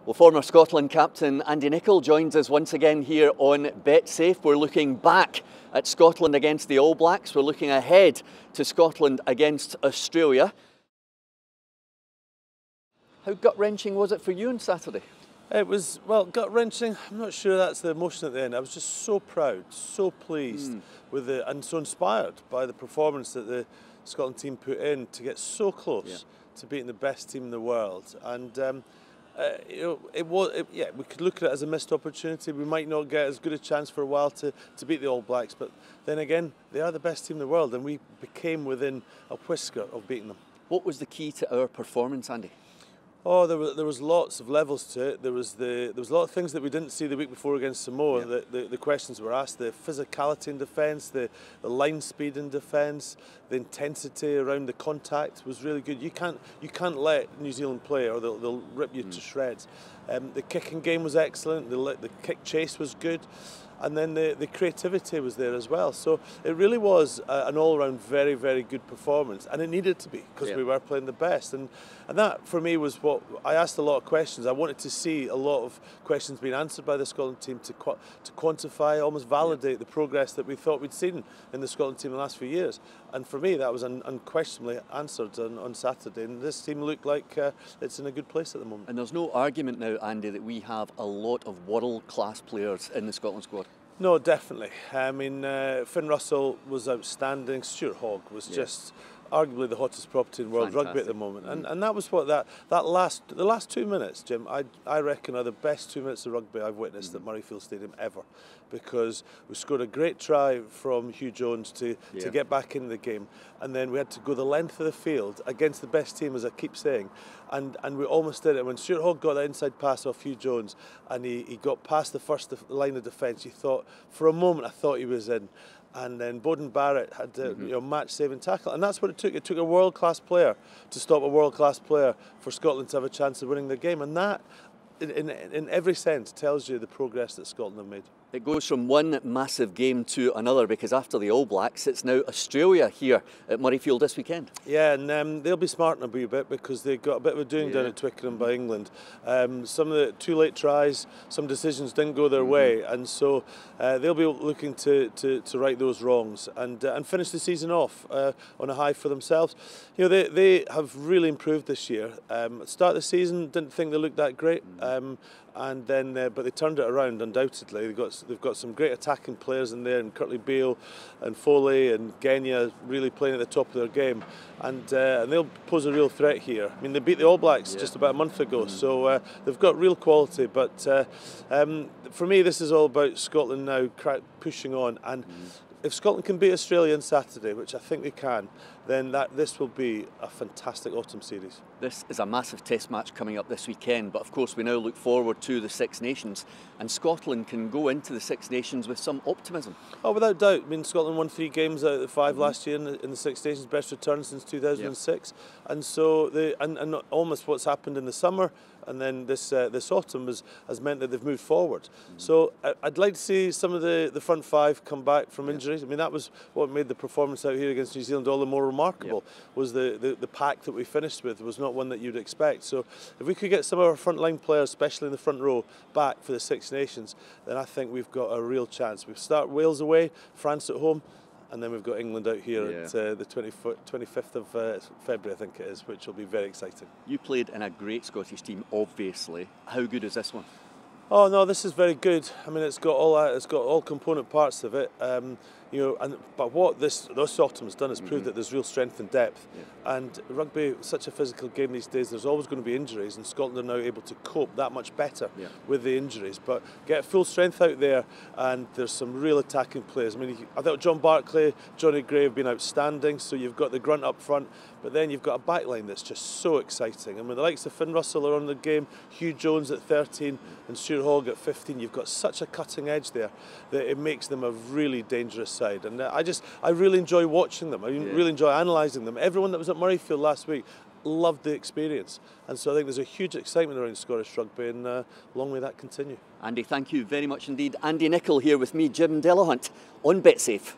Well, former Scotland captain Andy Nicol joins us once again here on BetSafe. We're looking back at Scotland against the All Blacks. We're looking ahead to Scotland against Australia. How gut-wrenching was it for you on Saturday? It was, well, gut-wrenching. I'm not sure that's the emotion at the end. I was just so proud, so pleased with it, and so inspired by the performance that the Scotland team put in to get so close to beating the best team in the world. And we could look at it as a missed opportunity. We might not get as good a chance for a while to beat the All Blacks, but then again, they are the best team in the world, and we became within a whisker of beating them. What was the key to our performance, Andy? Oh, there was lots of levels to it. There was a lot of things that we didn't see the week before against Samoa. The questions were asked: the physicality in defence, the line speed in defence, the intensity around the contact was really good. You can't let New Zealand play, or they'll rip you to shreds. The kicking game was excellent. The kick chase was good. And then the creativity was there as well. So it really was an all-round very, very good performance. And it needed to be, because we were playing the best. And that, for me, was what I asked a lot of questions. I wanted to see a lot of questions being answered by the Scotland team to quantify, almost validate the progress that we thought we'd seen in the Scotland team in the last few years. And for me, that was unquestionably answered on Saturday. And this team looked like it's in a good place at the moment. And there's no argument now, Andy, that we have a lot of world-class players in the Scotland squad. No, definitely. I mean, Finn Russell was outstanding. Stuart Hogg was just arguably the hottest property in world rugby at the moment. And that was what the last 2 minutes, Jim, I reckon are the best 2 minutes of rugby I've witnessed at Murrayfield Stadium ever, because we scored a great try from Hugh Jones to get back into the game, and then we had to go the length of the field against the best team, as I keep saying, and we almost did it. When Stuart Hogg got that inside pass off Hugh Jones and he got past the first line of defence, you thought, for a moment I thought he was in. And then Bowden Barrett had a match-saving tackle, and that's what it took. It took a world-class player to stop a world-class player for Scotland to have a chance of winning the game, and that, in every sense, tells you the progress that Scotland have made. It goes from one massive game to another, because after the All Blacks, it's now Australia here at Murrayfield this weekend. Yeah, and they'll be smarting a wee bit, because they got a bit of a doing down at Twickenham by England. Some of the too late tries, some decisions didn't go their way, and so they'll be looking to right those wrongs and finish the season off on a high for themselves. You know, they have really improved this year. At the start of the season, didn't think they looked that great. And then, but they turned it around undoubtedly. They've got some great attacking players in there, and Curtly Beale and Foley and Genia really playing at the top of their game, and they'll pose a real threat here. I mean, they beat the All Blacks just about a month ago, so they've got real quality. But for me, this is all about Scotland now pushing on, and if Scotland can beat Australia on Saturday, which I think they can, then this will be a fantastic autumn series. This is a massive test match coming up this weekend, but of course we now look forward to the Six Nations, and Scotland can go into the Six Nations with some optimism. Oh, without doubt. I mean, Scotland won 3 games out of the 5 last year in the Six Nations, best return since 2006, and so and almost what's happened in the summer and then this autumn has meant that they've moved forward. So I'd like to see some of the front 5 come back from injuries. I mean, that was what made the performance out here against New Zealand all the more remarkable. Was the pack that we finished with was not one that you'd expect. So if we could get some of our frontline players, especially in the front row, back for the Six Nations, then I think we've got a real chance. We start Wales away, France at home, and then we've got England out here at the 25th of February, I think it is, which will be very exciting. You played in a great Scottish team, obviously. How good is this one? Oh no, this is very good. I mean, it's got all component parts of it. You know, but what this autumn has done is proved that there's real strength and depth. And rugby is such a physical game these days. There's always going to be injuries, and Scotland are now able to cope that much better with the injuries. But get full strength out there, and there's some real attacking players. I mean, I thought John Barclay, Johnny Gray have been outstanding. So you've got the grunt up front, but then you've got a backline that's just so exciting. And when the likes of Finn Russell are on the game, Hugh Jones at 13 and Stuart Hogg at 15, you've got such a cutting edge there that it makes them a really dangerous side. And I really enjoy watching them. I really enjoy analysing them. Everyone that was at Murrayfield last week loved the experience, and so I think there's a huge excitement around Scottish rugby, and long may that continue. Andy, thank you very much indeed. Andy Nicol here with me, Jim Delahunt, on BetSafe.